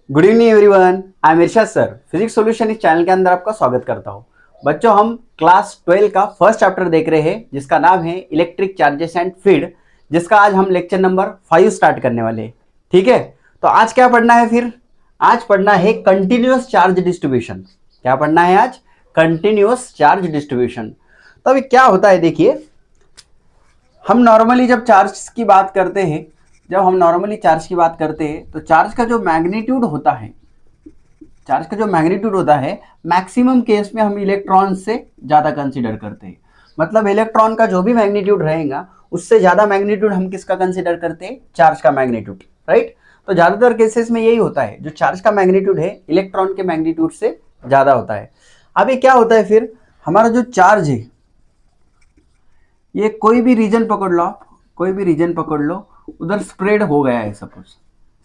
Good evening everyone, I am Irshad sir. Physics solution इस channel के अंदर आपका स्वागत करता हूं। बच्चों, हम क्लास 12 का फर्स्ट चैप्टर देख रहे हैं जिसका नाम है इलेक्ट्रिक चार्जेस एंड फील्ड, जिसका आज हम लेक्चर नंबर 5 स्टार्ट करने वाले हैं। ठीक है, तो आज क्या पढ़ना है फिर? आज पढ़ना है कंटिन्यूअस चार्ज डिस्ट्रीब्यूशन। क्या पढ़ना है आज? Continuous charge distribution. तो अभी क्या होता है, देखिए, हम नॉर्मली जब चार्ज की बात करते हैं तो चार्ज का जो मैग्नीट्यूड होता है मैक्सिमम केस में हम इलेक्ट्रॉन से ज़्यादा कंसीडर करते हैं। मतलब इलेक्ट्रॉन का जो भी मैग्नीट्यूड रहेगा उससे ज़्यादा मैग्नीट्यूड हम किसका कंसीडर करते हैं? चार्ज का मैग्नीट्यूड, राइट। तो ज़्यादातर केसेस में यही होता है, जो चार्ज का मैग्नीट्यूड है इलेक्ट्रॉन के मैग्नीट्यूड से ज़्यादा होता है। अभी क्या होता है फिर, हमारा जो चार्ज है ये कोई भी रीजन पकड़ लो, उधर स्प्रेड हो गया है, सपोज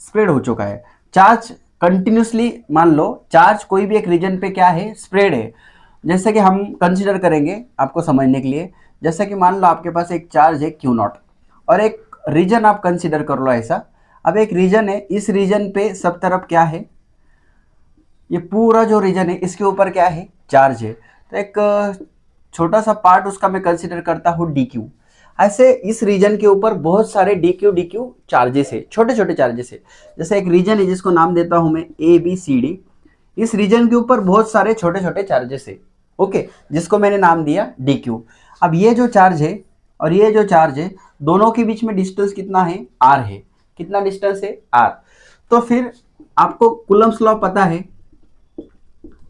स्प्रेड हो चुका है चार्ज कंटिन्यूसली। मान लो चार्ज कोई भी एक रीजन पे क्या है? स्प्रेड है। जैसे कि हम कंसीडर करेंगे आपको समझने के लिए, जैसे कि मान लो आपके पास एक चार्ज है Q0 और एक रीजन आप कंसीडर कर लो ऐसा। अब एक रीजन है, इस रीजन पे सब तरफ क्या है? ये पूरा जो रीजन है इसके ऊपर क्या है? चार्ज है। तो एक छोटा सा पार्ट उसका मैं कंसीडर करता हूँ DQ। ऐसे इस रीजन के ऊपर बहुत सारे DQ चार्जेस है, छोटे छोटे चार्जेस है। जैसे एक रीजन है जिसको नाम देता हूं मैं ABCD। इस रीजन के ऊपर बहुत सारे छोटे छोटे चार्जेस है, ओके, जिसको मैंने नाम दिया DQ। अब ये जो चार्ज है और ये जो चार्ज है, दोनों के बीच में डिस्टेंस कितना है? R है। कितना डिस्टेंस है? R। तो फिर आपको कूलम्ब्स लॉ पता है?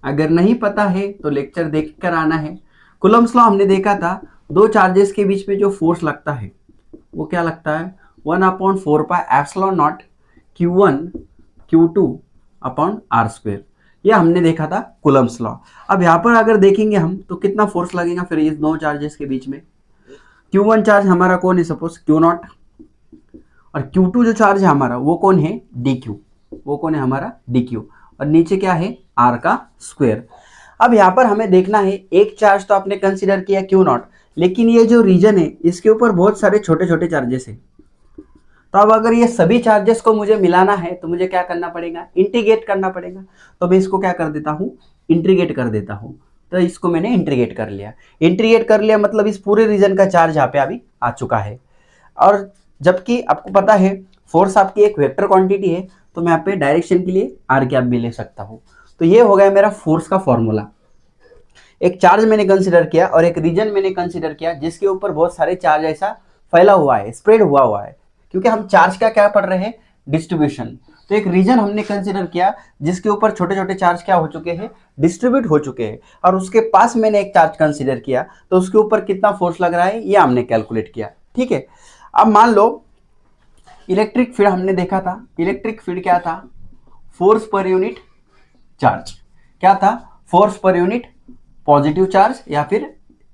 अगर नहीं पता है तो लेक्चर देख कर आना है। कूलम्ब्स लॉ हमने देखा था, दो चार्जेस के बीच में जो फोर्स लगता है वो क्या लगता है? 1/4πε0 Q1 Q2 अपॉन R²। यह हमने देखा था कूलम्ब्स लॉ। अब यहाँ पर अगर देखेंगे हम तो कितना फोर्स लगेगा फिर इस दो चार्जेस के बीच में? Q1 चार्ज हमारा कौन है? Suppose Q0। और Q2 जो चार्ज है हमारा वो कौन है? DQ। वो कौन है हमारा? DQ। और नीचे क्या है? R²। अब यहाँ पर हमें देखना है, एक चार्ज तो आपने कंसीडर किया Q0, लेकिन ये जो रीजन है इसके ऊपर बहुत सारे छोटे छोटे चार्जेस है। तो अब अगर ये सभी चार्जेस को मुझे मिलाना है तो मुझे क्या करना पड़ेगा? इंटीग्रेट करना पड़ेगा। तो मैं इसको क्या कर देता हूँ? इंटीग्रेट कर देता हूँ। तो इसको मैंने इंटीग्रेट कर लिया मतलब इस पूरे रीजन का चार्ज यहाँ पे अभी आ चुका है। और जबकि आपको पता है फोर्स आपकी एक वेक्टर क्वांटिटी है, तो मैं यहाँ पे डायरेक्शन के लिए R कैप भी ले सकता हूँ। तो ये हो गया मेरा फोर्स का फॉर्मूला। एक चार्ज मैंने कंसीडर किया और एक रीजन मैंने कंसीडर किया जिसके ऊपर बहुत सारे चार्ज ऐसा फैला हुआ है, स्प्रेड हुआ है, क्योंकि हम चार्ज का क्या पढ़ रहे हैं? डिस्ट्रीब्यूशन। तो एक रीजन हमने कंसीडर किया जिसके ऊपर छोटे छोटे चार्ज क्या हो चुके हैं? डिस्ट्रीब्यूट हो चुके हैं। और उसके पास मैंने एक चार्ज कंसीडर किया तो उसके ऊपर कितना फोर्स लग रहा है ये हमने कैलकुलेट किया। ठीक है, अब मान लो इलेक्ट्रिक फील्ड हमने देखा था। इलेक्ट्रिक फील्ड क्या था? Force per unit charge. क्या था? Force per unit positive charge या फिर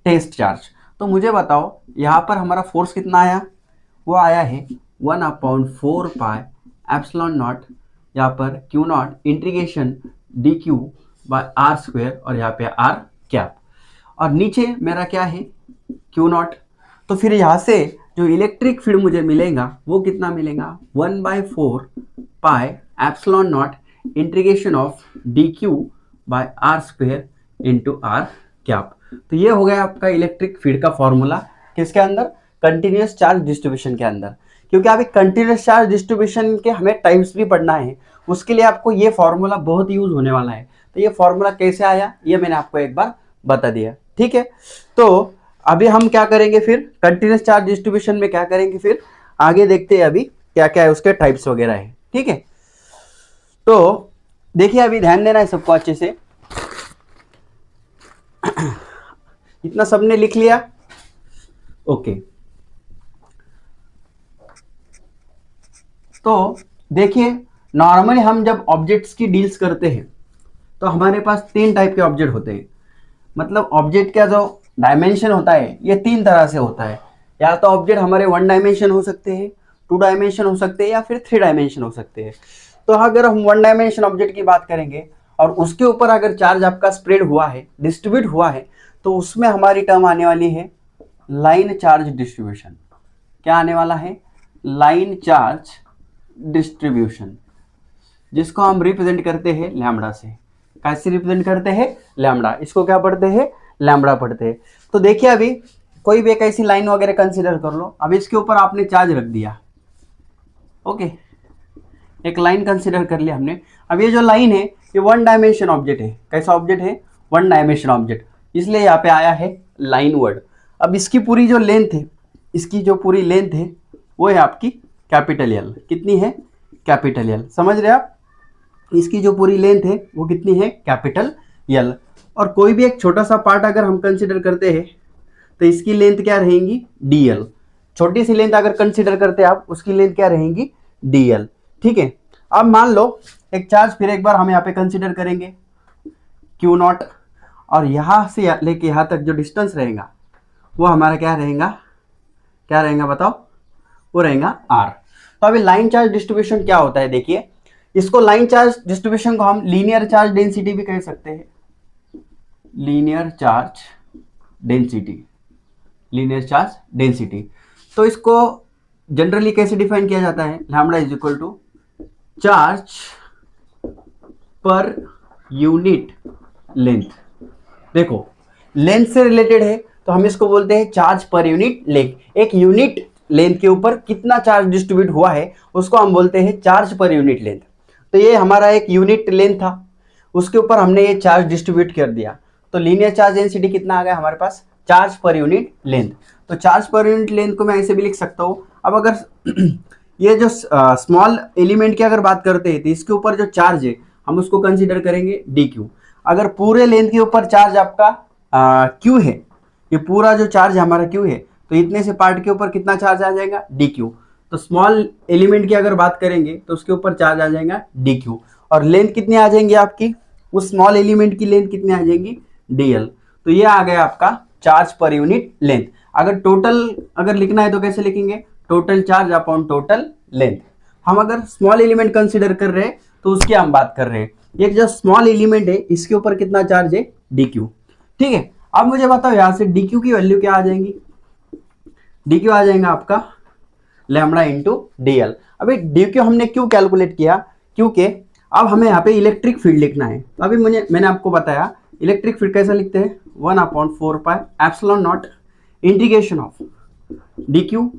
टेस्ट चार्ज। तो मुझे बताओ यहाँ पर हमारा फोर्स कितना आया? वो आया है 1/4πε0 यहाँ पर Q0 इंटीग्रेशन DQ/R² और यहाँ पे R कैप। और नीचे मेरा क्या है? Q0। तो फिर यहाँ से जो इलेक्ट्रिक फील्ड मुझे मिलेगा वो कितना मिलेगा? 1/4πε0 integration of DQ/R² into R cap. तो ये हो गया आपका इलेक्ट्रिक फील्ड का फॉर्मूला। किसके अंदर? कंटिन्यूअस चार्ज डिस्ट्रीब्यूशन के अंदर। क्योंकि अभी कंटिन्यूअस चार्ज डिस्ट्रीब्यूशन के हमें टाइप्स भी पढ़ना है, उसके लिए आपको ये फॉर्मूला बहुत यूज होने वाला है। तो ये फॉर्मूला कैसे आया ये मैंने आपको एक बार बता दिया। ठीक है, तो अभी हम क्या करेंगे फिर? कंटिन्यूअस चार्ज डिस्ट्रीब्यूशन में क्या करेंगे फिर आगे देखते हैं अभी क्या क्या है उसके टाइप्स वगैरह है। ठीक है, तो देखिए अभी ध्यान देना है सबको अच्छे से। इतना सबने लिख लिया? ओके, तो देखिए नॉर्मली हम जब ऑब्जेक्ट्स की डील्स करते हैं तो हमारे पास तीन टाइप के ऑब्जेक्ट होते हैं। मतलब ऑब्जेक्ट का जो डायमेंशन होता है ये तीन तरह से होता है। या तो ऑब्जेक्ट हमारे 1 डायमेंशन हो सकते हैं, 2 डायमेंशन हो सकते हैं या फिर 3 डायमेंशन हो सकते हैं। तो अगर हम 1 डायमेंशन ऑब्जेक्ट की बात करेंगे और उसके ऊपर अगर चार्ज आपका स्प्रेड हुआ है, डिस्ट्रीब्यूट हुआ है, तो उसमें हमारी टर्म आने वाली है लाइन चार्ज डिस्ट्रीब्यूशन। क्या आने वाला है? Line charge distribution. जिसको हम रिप्रेजेंट करते हैं लैम्बडा से। कैसे रिप्रेजेंट करते हैं? लैम्बडा। इसको क्या पढ़ते हैं? लैम्बडा पढ़ते हैं। तो देखिए अभी कोई भी एक ऐसी लाइन वगैरह कंसीडर कर लो। अब इसके ऊपर आपने चार्ज रख दिया, ओके, एक लाइन कंसीडर कर लिया हमने। अब ये जो लाइन है ये वन डायमेंशन ऑब्जेक्ट है। कैसा ऑब्जेक्ट है? वन डायमेंशन ऑब्जेक्ट, इसलिए यहाँ पे आया है लाइन वर्ड। अब इसकी पूरी जो लेंथ है, इसकी जो पूरी लेंथ है वो है आपकी कैपिटल एल। कितनी है? Capital L. समझ रहे आप? इसकी जो पूरी लेंथ है वो कितनी है? Capital L. और कोई भी एक छोटा सा पार्ट अगर हम कंसिडर करते हैं तो इसकी लेंथ क्या रहेगी? D L. छोटी सी लेंथ अगर कंसिडर करते हैं आप, उसकी लेंथ क्या रहेगी? D L. ठीक है। अब मान लो एक चार्ज फिर एक बार हम यहाँ पे कंसिडर करेंगे क्यू नॉट, और यहाँ से लेके यहाँ तक जो डिस्टेंस रहेगा वो हमारा क्या रहेगा? क्या रहेगा बताओ? वो रहेगा आर। तो अभी लाइन चार्ज डिस्ट्रीब्यूशन क्या होता है? देखिए, इसको लाइन चार्ज डिस्ट्रीब्यूशन को हम लीनियर चार्ज डेंसिटी भी कह सकते हैं। Linear charge density, linear charge density. तो इसको जनरली कैसे डिफाइन किया जाता है? Lambda is equal to charge per unit length. देखो, लेंथ से रिलेटेड है तो हम इसको बोलते हैं चार्ज पर यूनिट लेंथ। एक यूनिट लेंथ के ऊपर कितना चार्ज डिस्ट्रीब्यूट हुआ है उसको हम बोलते हैं चार्ज पर यूनिट लेंथ। तो ये हमारा एक यूनिट लेंथ था, उसके ऊपर हमने ये चार्ज डिस्ट्रीब्यूट कर दिया, तो लीनियर चार्ज डेंसिटी कितना आ गया हमारे पास? Charge per unit length. तो चार्ज पर यूनिट लेंथ को मैं ऐसे भी लिख सकता हूँ। अब अगर ये जो स्मॉल एलिमेंट की अगर बात करते हैं तो इसके ऊपर जो चार्ज है हम उसको कंसीडर करेंगे डी क्यू। अगर पूरे लेंथ के ऊपर चार्ज आपका क्यू है, ये पूरा जो चार्ज हमारा क्यू है, तो इतने से पार्ट के ऊपर कितना चार्ज आ जाएगा? D Q. तो स्मॉल एलिमेंट की अगर बात करेंगे तो उसके ऊपर चार्ज आ जाएगा डी क्यू। और लेंथ कितनी आ जाएंगी आपकी? उस स्मॉल एलिमेंट की लेंथ कितनी आ जाएंगी? D L. तो ये आ गया आपका चार्ज पर यूनिट लेंथ। अगर टोटल अगर लिखना है तो कैसे लिखेंगे? Total charge upon total length. हम अगर स्मॉल एलिमेंट कंसीडर कर रहे हैं तो उसकी हम बात कर रहे हैं। ये जो स्मॉल एलिमेंट है इसके ऊपर कितना चार्ज है? D Q. ठीक है। अब मुझे बताओ यहाँ से डी क्यू की वैल्यू क्या आ जाएंगी? डी क्यू आ जाएगा आपका लैम्बडा इंटू डी एल। अभी डी क्यू हमने क्यों कैलकुलेट किया? क्योंकि अब हमें यहाँ पे इलेक्ट्रिक फील्ड लिखना है। तो अभी मैंने आपको बताया इलेक्ट्रिक फील्ड कैसा लिखते हैं? 1/4 pi epsilon naught integration of d q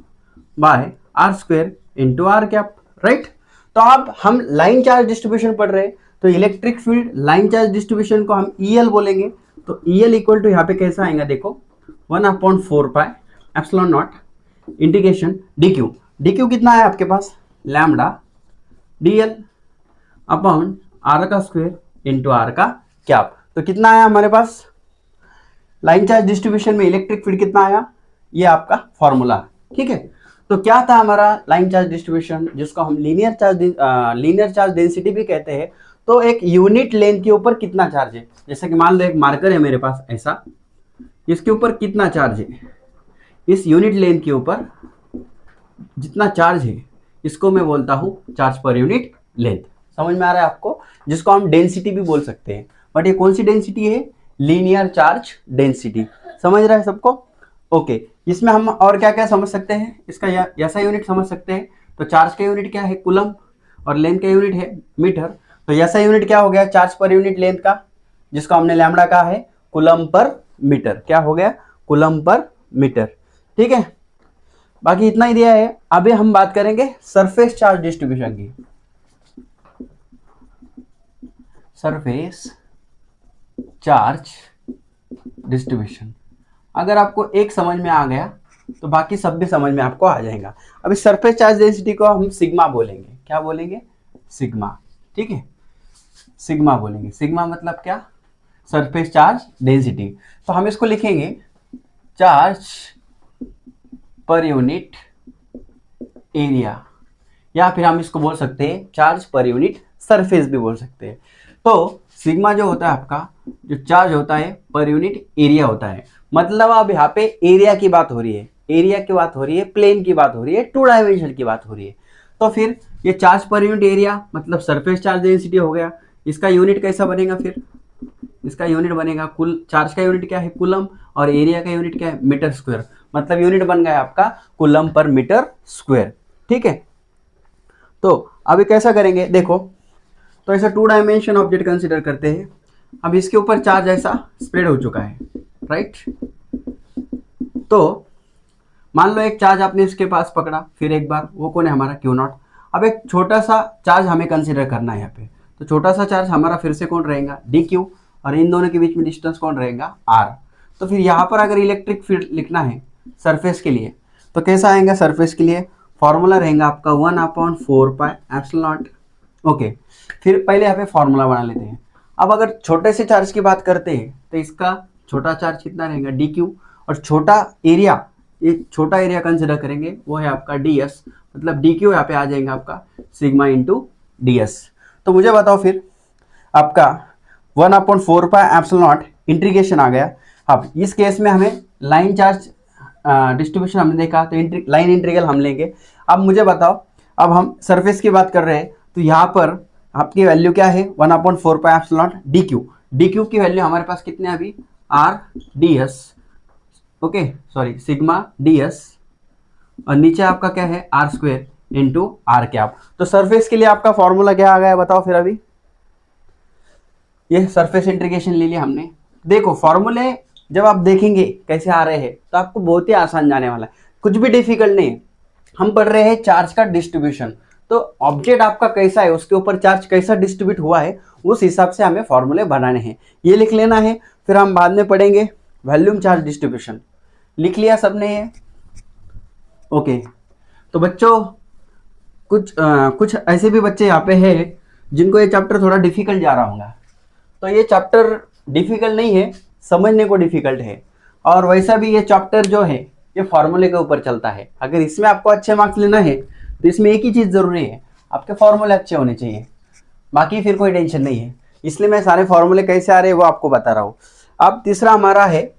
by r square into r cap, right. तो अब हम लाइन चार्ज डिस्ट्रीब्यूशन पढ़ रहे हैं, तो electric field line charge distribution को हम ई एल बोलेंगे। तो ई एल इक्वल टू यहाँ पे कैसा आएगा? देखो 1/4 pi epsilon naught integration d q. D q कितना है आपके पास? Lambda d l upon r का स्क्वायर इंटू आर का कैप। तो कितना आया हमारे पास? लाइन चार्ज डिस्ट्रीब्यूशन में इलेक्ट्रिक फील्ड कितना आया? ये आपका फॉर्मूला। ठीक है। तो क्या था हमारा लाइन चार्ज डिस्ट्रीब्यूशन, जिसको हम लीनियर चार्ज डेंसिटी भी कहते हैं। तो एक यूनिट लेंथ के ऊपर कितना चार्ज है? जैसे कि मान लो एक मार्कर है मेरे पास ऐसा, इसके ऊपर कितना चार्ज है? इस यूनिट लेंथ के ऊपर जितना चार्ज है इसको मैं बोलता हूँ चार्ज पर यूनिट लेंथ। समझ में आ रहा है आपको? जिसको हम डेंसिटी भी बोल सकते हैं। बट ये कौन सी डेंसिटी है? Linear charge density. समझ रहा है सबको? ओके। इसमें हम और क्या क्या समझ सकते हैं? इसका ऐसा यूनिट समझ सकते हैं। तो चार्ज का यूनिट क्या है? कूलम, और लेंथ का यूनिट है मीटर। तो ऐसा यूनिट क्या हो गया चार्ज पर यूनिट लेंथ का, जिसको हमने लैम्बडा कहा है कूलम पर मीटर। क्या हो गया? Coulomb per metre. ठीक है। बाकी इतना ही दिया है। अभी हम बात करेंगे सरफेस चार्ज डिस्ट्रीब्यूशन की। सरफेस चार्ज डिस्ट्रीब्यूशन अगर आपको एक समझ में आ गया तो बाकी सब भी समझ में आपको आ जाएगा। अभी सरफेस चार्ज डेंसिटी को हम सिग्मा बोलेंगे। क्या बोलेंगे? सिग्मा। ठीक है, सिग्मा बोलेंगे। सिग्मा मतलब क्या? Surface charge density. तो हम इसको लिखेंगे चार्ज पर यूनिट एरिया, या फिर हम इसको बोल सकते हैं चार्ज पर यूनिट सरफेस भी बोल सकते हैं। तो सिग्मा जो होता है आपका, जो चार्ज होता है पर यूनिट एरिया होता है। मतलब अब यहाँ पे एरिया की बात हो रही है, एरिया की बात हो रही है, प्लेन की बात हो रही है, टू डायमेंशन की बात हो रही है। तो फिर ये चार्ज पर यूनिट एरिया मतलब सरफेस चार्ज डेंसिटी हो गया। इसका यूनिट कैसा बनेगा? फिर इसका यूनिट बनेगा कुल चार्ज का यूनिट क्या है? कूलम, और एरिया का यूनिट क्या है? Metre square. मतलब यूनिट बन गया आपका कूलम पर मीटर स्क्वायर। ठीक है। तो अभी कैसा करेंगे? देखो, तो ऐसा 2 डायमेंशन ऑब्जेक्ट कंसिडर करते हैं। अब इसके ऊपर चार्ज ऐसा स्प्रेड हो चुका है, राइट। तो मान लो एक चार्ज आपने इसके पास पकड़ा, फिर एक बार, वो कौन है हमारा क्यू नॉट। अब एक छोटा सा चार्ज हमें कंसिडर करना है यहाँ पे, तो छोटा सा चार्ज हमारा फिर से कौन रहेगा, डी क्यू, और इन दोनों के बीच में डिस्टेंस कौन रहेगा, आर। तो फिर यहाँ पर अगर इलेक्ट्रिक फील्ड लिखना है सरफेस के लिए तो कैसा आएगा, सरफेस के लिए फॉर्मूला रहेगा आपका 1/4πε0। ओके, फिर पहले यहाँ पे फॉर्मूला बना लेते हैं। अब अगर छोटे से चार्ज की बात करते हैं तो इसका छोटा चार्ज कितना रहेगा, डी क्यू, और छोटा एरिया, एक छोटा एरिया कंसिडर करेंगे वो है आपका डी एस, मतलब डी क्यू यहाँ पे आ जाएगा आपका सिग्मा इंटू डी एस। तो मुझे बताओ फिर आपका 1/4πε0 इंटीग्रेशन आ गया। अब इस केस में हमें लाइन चार्ज डिस्ट्रीब्यूशन हमने देखा, तो लाइन इंटीग्रल हम लेंगे। अब मुझे बताओ, अब हम सरफेस की बात कर रहे हैं तो यहाँ पर आपकी वैल्यू क्या है, 1/4πε0 डी क्यू। डी क्यू की वैल्यू हमारे पास कितने अभी, r d s, okay sorry sigma d s, और नीचे आपका क्या है r square into r cap. तो सरफेस के लिए आपका फॉर्मूला क्या आ गया बताओ फिर। अभी ये सरफेस इंटीग्रेशन ले लिया हमने। देखो फॉर्मूले जब आप देखेंगे कैसे आ रहे हैं तो आपको बहुत ही आसान जाने वाला है, कुछ भी डिफिकल्ट नहीं है। हम पढ़ रहे हैं चार्ज का डिस्ट्रीब्यूशन, तो ऑब्जेक्ट आपका कैसा है, उसके ऊपर चार्ज कैसा डिस्ट्रीब्यूट हुआ है, उस हिसाब से हमें फॉर्मूले बनाने हैं, ये लिख लेना है। फिर हम बाद में पढ़ेंगे वॉल्यूम चार्ज डिस्ट्रीब्यूशन। लिख लिया सबने ये, ओके। तो बच्चों कुछ ऐसे भी बच्चे यहाँ पे हैं जिनको ये चैप्टर थोड़ा डिफिकल्ट जा रहा होगा। तो ये चैप्टर डिफिकल्ट नहीं है, समझने को डिफिकल्ट है। और वैसा भी ये चैप्टर जो है ये फॉर्मूले के ऊपर चलता है। अगर इसमें आपको अच्छे मार्क्स लेना है तो इसमें एक ही चीज़ ज़रूरी है, आपके फॉर्मूले अच्छे होने चाहिए, बाकी फिर कोई टेंशन नहीं है। इसलिए मैं सारे फॉर्मूले कैसे आ रहे हैं वो आपको बता रहा हूँ। अब तीसरा हमारा है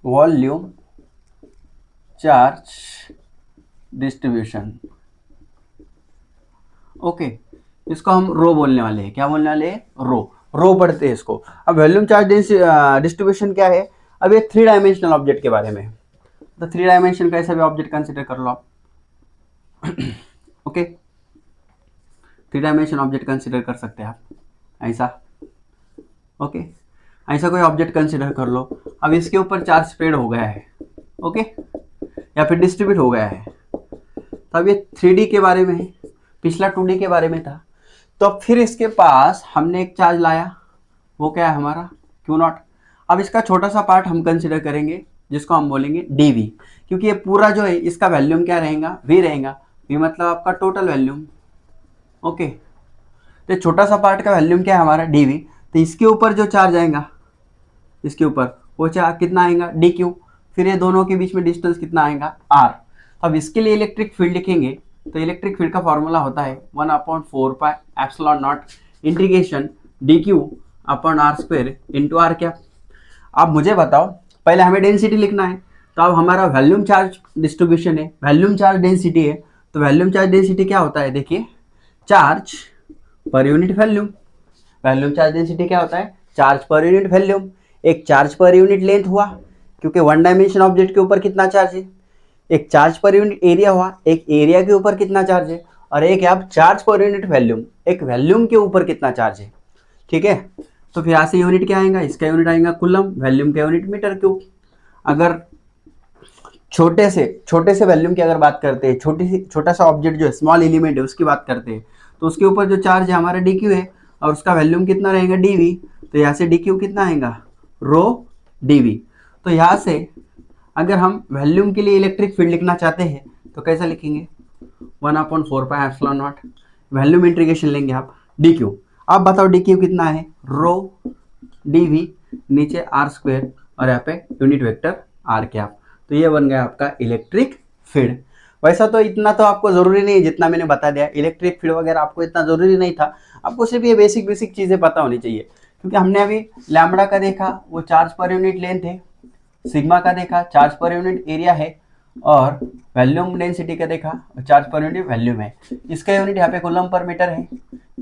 वॉल्यूम चार्ज डिस्ट्रीब्यूशन, ओके। इसको हम रो बोलने वाले हैं, क्या बोलने वाले हैं, रो पढ़ते हैं इसको। अब वॉल्यूम चार्ज डिस्ट्रीब्यूशन क्या है, अब ये 3 डायमेंशनल ऑब्जेक्ट के बारे में। तो 3 डायमेंशन कैसा भी ऑब्जेक्ट कंसिडर कर लो आप, ओके। 3 डायमेंशन ऑब्जेक्ट कंसिडर कर सकते हैं आप, ऐसा, ओके। ऐसा कोई ऑब्जेक्ट कंसिडर कर लो। अब इसके ऊपर चार्ज स्प्रेड हो गया है, ओके, या फिर डिस्ट्रीब्यूट हो गया है। तो अब ये 3D के बारे में है, पिछला 2D के बारे में था। तो अब फिर इसके पास हमने एक चार्ज लाया, वो क्या है हमारा क्यू नॉट। अब इसका छोटा सा पार्ट हम कंसिडर करेंगे जिसको हम बोलेंगे dv, क्योंकि ये पूरा जो है इसका वैल्यूम क्या रहेगा, v रहेगा। v मतलब आपका टोटल वैल्यूम, ओके। तो छोटा सा पार्ट का वैल्यूम क्या है हमारा dv। तो इसके ऊपर जो चार्ज आएगा, इसके ऊपर वो चार्ज कितना आएगा dq, फिर ये दोनों के बीच में डिस्टेंस कितना आएगा r। अब इसके लिए इलेक्ट्रिक फील्ड लिखेंगे तो इलेक्ट्रिक फील्ड का फॉर्मूला होता है 1/4πε0 integration dq upon r square into r cap. अब मुझे बताओ, पहले हमें डेंसिटी लिखना है। तो अब हमारा वॉल्यूम चार्ज डिस्ट्रीब्यूशन है, वॉल्यूम चार्ज डेंसिटी है। तो वॉल्यूम चार्ज डेंसिटी क्या होता है, देखिए, charge per unit volume. Volume charge density क्या होता है, चार्ज पर यूनिट वॉल्यूम। एक चार्ज पर यूनिट लेंथ हुआ, क्योंकि 1 डायमेंशन ऑब्जेक्ट के ऊपर कितना चार्ज है। एक चार्ज पर यूनिट एरिया हुआ, एक एरिया के ऊपर कितना चार्ज है। और एक है आप चार्ज पर यूनिट वॉल्यूम, एक वॉल्यूम के ऊपर कितना चार्ज है, ठीक है। तो फिर यहाँ से यूनिट क्या आएगा, इसका यूनिट आएगा कूलम, वॉल्यूम का यूनिट मीटर क्यूब। अगर छोटे से वॉल्यूम की अगर बात करते हैं, छोटा सा ऑब्जेक्ट जो है, स्मॉल एलिमेंट है, उसकी बात करते हैं, तो उसके ऊपर जो चार्ज है हमारा डी क्यू है, और उसका वॉल्यूम कितना रहेगा dv। तो यहाँ से डी क्यू कितना आएगा, रो dv। तो यहाँ से अगर हम वॉल्यूम के लिए इलेक्ट्रिक फील्ड लिखना चाहते हैं तो कैसा लिखेंगे, 1/4πε0 वॉल्यूम इंटीग्रेशन लेंगे आप dq। अब बताओ dq कितना है, रो dv, नीचे r स्क्वायर और यहाँ पे यूनिट वेक्टर r कैप। तो ये बन गया आपका इलेक्ट्रिक फील्ड। वैसा तो इतना तो आपको ज़रूरी नहीं है जितना मैंने बता दिया, इलेक्ट्रिक फील्ड वगैरह आपको इतना ज़रूरी नहीं था। आपको सिर्फ ये बेसिक चीज़ें पता होनी चाहिए, क्योंकि हमने अभी लैम्बडा का देखा, वो चार्ज पर यूनिट लेंथ है। सिग्मा का देखा, चार्ज पर यूनिट एरिया है। और वॉल्यूम डेंसिटी का देखा, चार्ज पर यूनिट वॉल्यूम है। इसका यूनिट यहाँ पे कूलम पर मीटर है,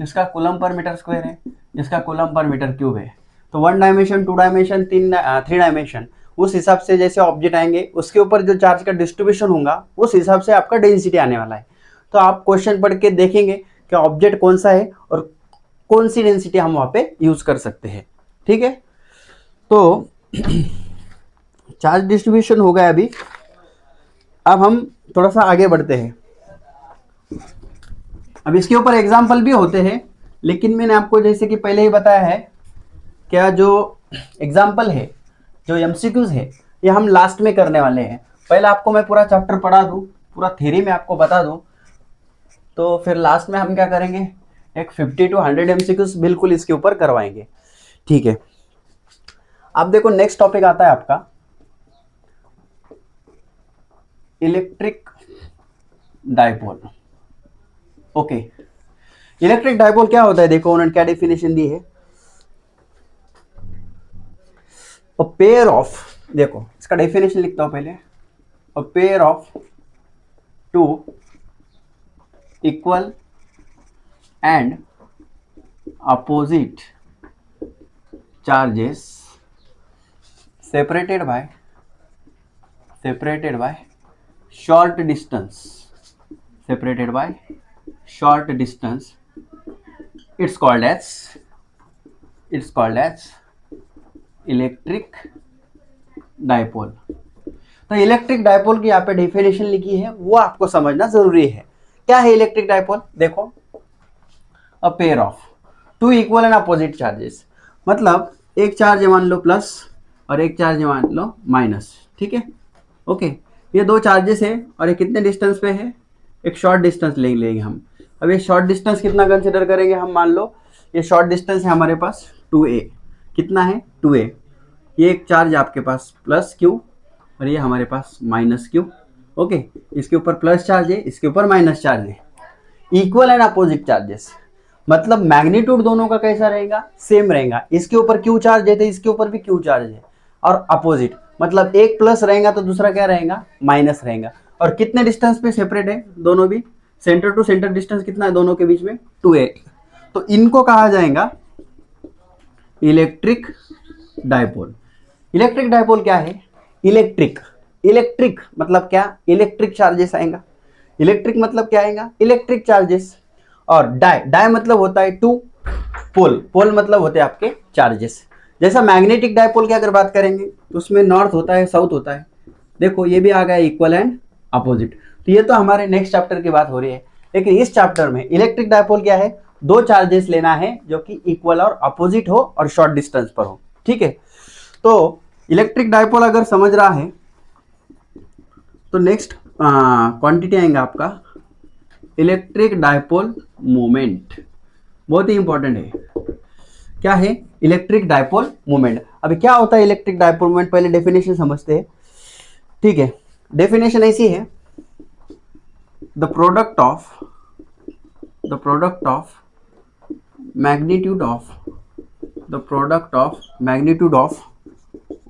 इसका कूलम पर मीटर स्क्वायर है, इसका कूलम पर मीटर क्यूब है। तो 1 डायमेंशन, 2 डायमेंशन, 3 डायमेंशन, उस हिसाब से जैसे ऑब्जेक्ट आएंगे उसके ऊपर जो चार्ज का डिस्ट्रीब्यूशन होगा उस हिसाब से आपका डेंसिटी आने वाला है। तो आप क्वेश्चन पढ़ के देखेंगे कि ऑब्जेक्ट कौन सा है और कौन सी डेंसिटी हम वहाँ पे यूज कर सकते हैं। ठीक है, तो चार्ज डिस्ट्रीब्यूशन हो गया अभी। अब हम थोड़ा सा आगे बढ़ते हैं। अब इसके ऊपर एग्जाम्पल भी होते हैं, लेकिन मैंने आपको जैसे कि पहले ही बताया है, क्या जो एग्जाम्पल है, जो एमसीक्यूज है, ये हम लास्ट में करने वाले हैं। पहले आपको मैं पूरा चैप्टर पढ़ा दूं, पूरा थ्योरी में आपको बता दूं, तो फिर लास्ट में हम क्या करेंगे, एक 50 to 100 एमसीक्यूज बिल्कुल इसके ऊपर करवाएंगे। ठीक है, अब देखो नेक्स्ट टॉपिक आता है आपका electric dipole. Okay, electric dipole क्या होता है, देखो उन्होंने क्या डेफिनेशन दी है। अ पेयर ऑफ, देखो इसका डेफिनेशन लिखता हूं पहले, a pair of two equal and opposite charges separated by short distance, separated by short distance, it's called as electric dipole. तो इलेक्ट्रिक डायपोल की यहाँ पे डेफिनेशन लिखी है, वो आपको समझना जरूरी है। क्या है इलेक्ट्रिक डायपोल, देखो a pair of two equal and opposite charges, मतलब एक चार्ज मान लो प्लस और एक चार्ज मान लो माइनस। ठीक है, ओके, ये दो चार्जेस है और ये कितने डिस्टेंस पे है, एक शॉर्ट डिस्टेंस ले लेंगे हम। अब ये शॉर्ट डिस्टेंस कितना कंसिडर करेंगे हम, मान लो ये शॉर्ट डिस्टेंस है हमारे पास 2a, कितना है 2a, ये एक चार्ज आपके पास प्लस q और ये हमारे पास माइनस q। ओके, इसके ऊपर प्लस चार्ज है, इसके ऊपर माइनस चार्ज है। इक्वल एंड अपोजिट चार्जेस, मतलब मैग्नीट्यूड दोनों का कैसा रहेगा, सेम रहेगा। इसके ऊपर क्यू चार्ज है तो इसके ऊपर भी क्यू चार्ज है। और अपोजिट मतलब एक प्लस रहेगा तो दूसरा क्या रहेगा, माइनस रहेगा। और कितने डिस्टेंस पे सेपरेट है दोनों भी, सेंटर टू सेंटर डिस्टेंस कितना है दोनों के बीच में, 2a। तो इनको कहा जाएगा इलेक्ट्रिक डायपोल। इलेक्ट्रिक डायपोल क्या है, इलेक्ट्रिक, इलेक्ट्रिक मतलब क्या, इलेक्ट्रिक चार्जेस आएगा। इलेक्ट्रिक मतलब क्या आएगा, इलेक्ट्रिक चार्जेस। और डाई, डाई मतलब होता है टू, पोल, पोल मतलब होते हैं आपके चार्जेस। जैसा मैग्नेटिक डायपोल की अगर बात करेंगे तो उसमें नॉर्थ होता है, साउथ होता है। देखो ये भी आ गया इक्वल एंड अपोजिट। तो ये तो हमारे नेक्स्ट चैप्टर की बात हो रही है, लेकिन इस चैप्टर में इलेक्ट्रिक डायपोल क्या है, दो चार्जेस लेना है जो कि इक्वल और अपोजिट हो और शॉर्ट डिस्टेंस पर हो। ठीक है, तो इलेक्ट्रिक डायपोल अगर समझ रहा है तो नेक्स्ट क्वांटिटी आएगा आपका इलेक्ट्रिक डायपोल मोमेंट। बहुत ही इंपॉर्टेंट है, क्या है इलेक्ट्रिक डायपोल मोमेंट। अभी क्या होता है इलेक्ट्रिक डायपोल मोमेंट, पहले डेफिनेशन समझते हैं। ठीक है, डेफिनेशन ऐसी है, the product of magnitude of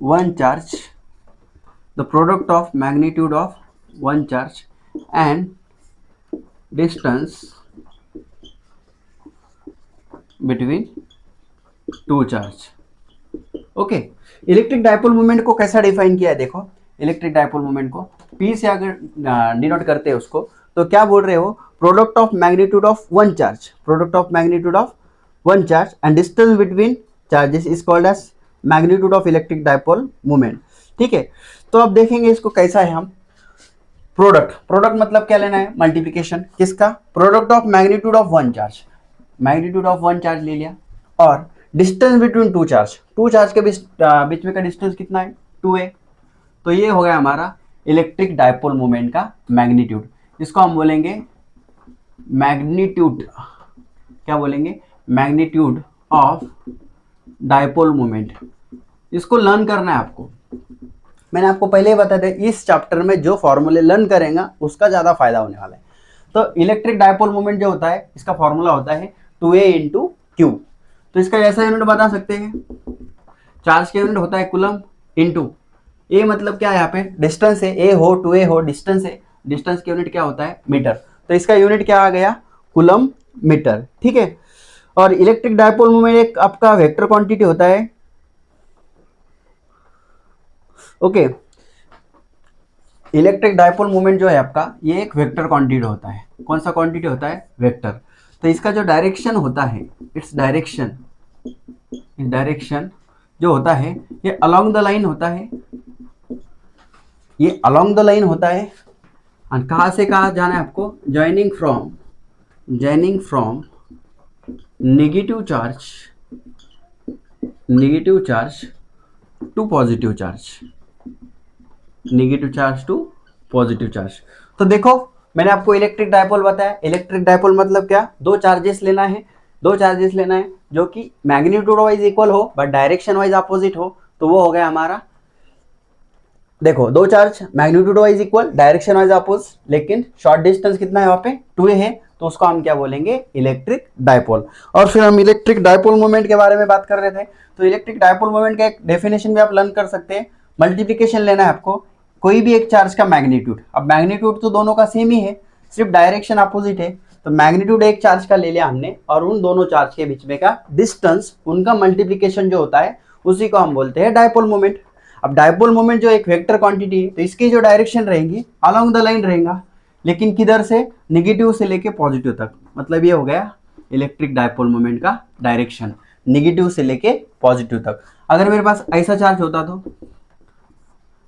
one charge, the product of magnitude of one charge and distance between two charge. Okay, electric dipole moment को कैसा डिफाइन किया है, देखो इलेक्ट्रिक डायपोल मोमेंट को P से अगर डिनोट करते हैं उसको, तो क्या बोल रहे हो, product of magnitude of one charge, product of magnitude of one charge and distance between charges is called as magnitude of electric dipole moment. ठीक है, तो अब देखेंगे इसको कैसा है हम। प्रोडक्ट, प्रोडक्ट मतलब क्या लेना है, मल्टीप्लिकेशन किसका, product of magnitude of one charge, magnitude of one charge ले लिया, और distance between two charge, two charge के बीच में का डिस्टेंस कितना है 2a। तो ये हो गया हमारा इलेक्ट्रिक डायपोल मोमेंट का मैग्नीट्यूड, जिसको हम बोलेंगे मैग्नीट्यूड, क्या बोलेंगे, मैग्नीट्यूड ऑफ डायपोल मोमेंट। इसको लर्न करना है आपको। मैंने आपको पहले ही बता दिया, इस चैप्टर में जो फॉर्मूले लर्न करेगा उसका ज्यादा फायदा होने वाला है। तो इलेक्ट्रिक डायपोल मोमेंट जो होता है, इसका फॉर्मूला होता है 2a इंटू क्यू। तो इसका ऐसा यूनिट बता सकते हैं, चार्ज का यूनिट होता है कूलम, इंटू ए मतलब क्या है, यहाँ पे डिस्टेंस है, ए हो 2a हो, डिस्टेंस है, डिस्टेंस की यूनिट क्या होता है मीटर। तो इसका यूनिट क्या आ गया, कूलम मीटर। ठीक है, और इलेक्ट्रिक डायपोल मोमेंट एक आपका वेक्टर क्वांटिटी होता है। ओके, इलेक्ट्रिक डायपोल मोमेंट जो है आपका, ये एक वेक्टर क्वांटिटी होता है। कौन सा क्वांटिटी होता है, वेक्टर। तो इसका जो डायरेक्शन होता है, इट्स डायरेक्शन जो होता है ये अलोंग द लाइन होता है, ये अलोंग द लाइन होता है। और कहाँ से कहाँ जाना है आपको, joining from negative charge to positive charge, negative charge to positive charge. तो देखो मैंने आपको इलेक्ट्रिक डायपोल बताया। इलेक्ट्रिक डायपोल मतलब क्या, दो चार्जेस लेना है जो कि मैग्नीट्यूड वाइज इक्वल हो बट डायरेक्शन वाइज अपोजिट हो, तो वो हो गया हमारा, देखो दो charge magnitude wise equal direction wise opposite, लेकिन शॉर्ट डिस्टेंस कितना है वहाँ पे 2a है, तो उसको हम क्या बोलेंगे, इलेक्ट्रिक डायपोल। और फिर हम इलेक्ट्रिक डायपोल मोमेंट के बारे में बात कर रहे थे, तो इलेक्ट्रिक डायपोल मोमेंट का एक डेफिनेशन भी आप लर्न कर सकते हैं। मल्टीप्लिकेशन लेना है आपको कोई भी एक चार्ज का मैग्नीट्यूड। अब मैग्नीट्यूड तो दोनों का सेम ही है, सिर्फ डायरेक्शन अपोजिट है, तो मैग्नीट्यूड एक चार्ज का ले लिया हमने और उन दोनों चार्ज के बीच में का डिस्टेंस, उनका मल्टीप्लिकेशन जो होता है उसी को हम बोलते हैं डायपोल मोमेंट। अब डायपोल मोमेंट जो एक वेक्टर क्वांटिटी है, तो इसकी जो डायरेक्शन रहेंगी अलोंग द लाइन रहेगा, लेकिन किधर से, नेगेटिव से लेके पॉजिटिव तक। मतलब ये हो गया इलेक्ट्रिक डायपोल मोमेंट का डायरेक्शन, नेगेटिव से लेके पॉजिटिव तक। अगर मेरे पास ऐसा चार्ज होता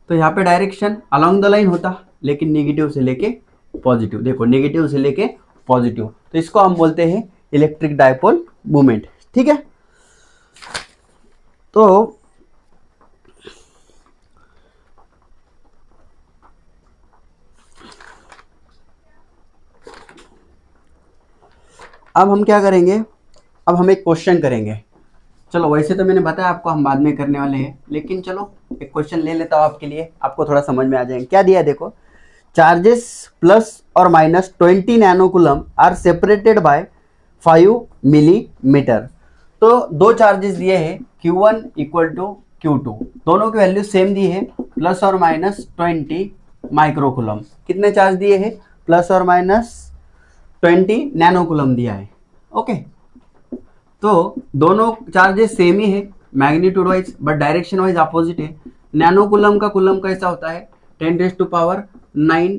तो यहाँ पे डायरेक्शन अलोंग द लाइन होता, लेकिन नेगेटिव से लेके पॉजिटिव। देखो नेगेटिव से लेके पॉजिटिव, तो इसको हम बोलते हैं इलेक्ट्रिक डायपोल मोमेंट। ठीक है, तो अब हम क्या करेंगे, अब हम एक क्वेश्चन करेंगे। चलो वैसे तो मैंने बताया आपको हम बाद में करने वाले हैं, लेकिन चलो एक क्वेश्चन ले लेता हूँ आपके लिए, आपको थोड़ा समझ में आ जाएंगे। क्या दिया है देखो, चार्जेस प्लस और minus 20 nanocoulomb are separated by 5 millimetre. तो दो चार्जेस दिए हैं Q1 इक्वल टू Q2, दोनों की वैल्यू सेम दी है, प्लस और माइनस 20 माइक्रोकूलम। कितने चार्ज दिए हैं, प्लस और माइनस 20 नैनोकूलम दिया है। ओके, तो दोनों चार्जेस सेम ही है magnitude wise, but direction wise opposite है। नैनोकूलम का कूलम कैसा होता है, 10⁻9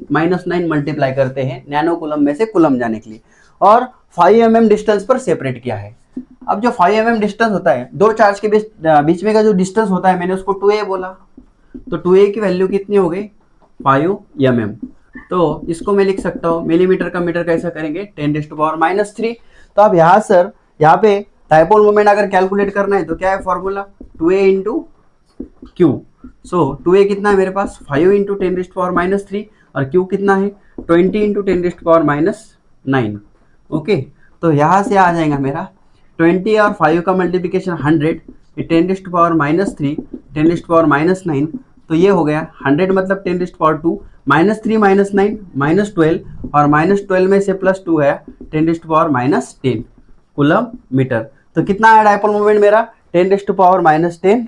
-9 मल्टीप्लाई करते हैं नैनोकूलम में से कूलम जाने के लिए, और 5 mm डिस्टेंस पर सेपरेट किया है। अब जो 5 mm डिस्टेंस होता है, दो चार्ज के बीच में का जो डिस्टेंस होता है, मैंने उसको 2a बोला, तो 2a की वैल्यू कितनी हो गई, 5 mm। तो इसको मैं लिख सकता हूँ, मिलीमीटर का मीटर कैसा करेंगे, 10⁻³ तो अब यहाँ सर, यहाँ पे डायपोल मोमेंट अगर कैलकुलेट करना है तो क्या है फॉर्मूला, 2a इंटू Q। सो 2a कितना है मेरे पास, 5 इंटू 10⁻³ और Q कितना है, 20 इंटू 10⁻৯। ओके, तो यहाँ से आ जाएगा मेरा 20 और 5 का मल्टीप्लिकेशन 100, 10⁻³ 10⁻9, तो ये हो गया 100 मतलब 10⁻², -3 -9 -12, और -12 में से +2 है 10⁻10 कूलम मीटर। तो कितना है डायपोल मोमेंट मेरा, 10⁻10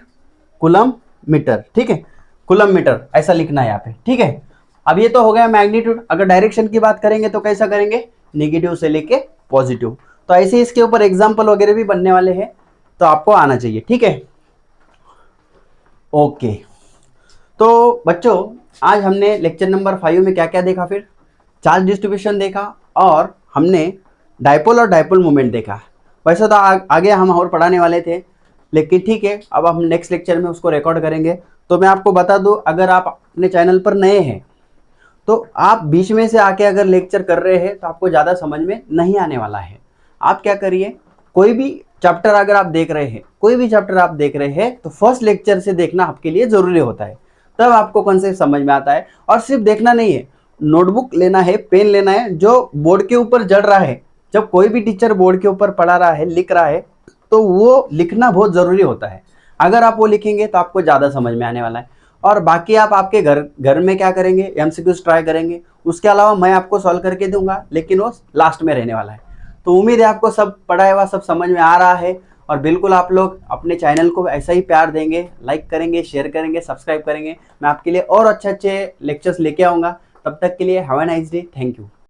कूलम मीटर। ठीक है, कूलम मीटर ऐसा लिखना है यहाँ पे। ठीक है, अब ये तो हो गया मैग्नीट्यूड। अगर डायरेक्शन की बात करेंगे तो कैसा करेंगे, नेगेटिव से लेके पॉजिटिव। तो ऐसे इसके ऊपर एग्जाम्पल वगैरह भी बनने वाले हैं, तो आपको आना चाहिए। ठीक है, ओके। तो बच्चों आज हमने लेक्चर नंबर 5 में क्या क्या देखा, फिर चार्ज डिस्ट्रीब्यूशन देखा और हमने डायपोल और डायपोल मोमेंट देखा। वैसे तो आगे हम और पढ़ाने वाले थे, लेकिन ठीक है, अब हम नेक्स्ट लेक्चर में उसको रिकॉर्ड करेंगे। तो मैं आपको बता दूं, अगर आप अपने चैनल पर नए हैं तो आप बीच में से आके अगर लेक्चर कर रहे हैं तो आपको ज़्यादा समझ में नहीं आने वाला है। आप क्या करिए, कोई भी चैप्टर अगर आप देख रहे हैं, तो फर्स्ट लेक्चर से देखना आपके लिए ज़रूरी होता है, तब आपको कॉन्सेप्ट समझ में आता है। और सिर्फ देखना नहीं है, नोटबुक लेना है, पेन लेना है, जो बोर्ड के ऊपर जड़ रहा है। जब कोई भी टीचर बोर्ड के ऊपर पढ़ा रहा है, लिख रहा है, तो वो लिखना बहुत ज़रूरी होता है। अगर आप वो लिखेंगे तो आपको ज़्यादा समझ में आने वाला है। और बाकी आप आपके घर में क्या करेंगे, MCQs ट्राई करेंगे, उसके अलावा मैं आपको सॉल्व करके दूंगा, लेकिन वो लास्ट में रहने वाला है। तो उम्मीद है आपको सब पढ़ाया हुआ सब समझ में आ रहा है, और बिल्कुल आप लोग अपने चैनल को ऐसा ही प्यार देंगे, लाइक करेंगे, शेयर करेंगे, सब्सक्राइब करेंगे। मैं आपके लिए और अच्छे लेक्चर्स लेके आऊँगा। तब तक के लिए have a nice day, thank you.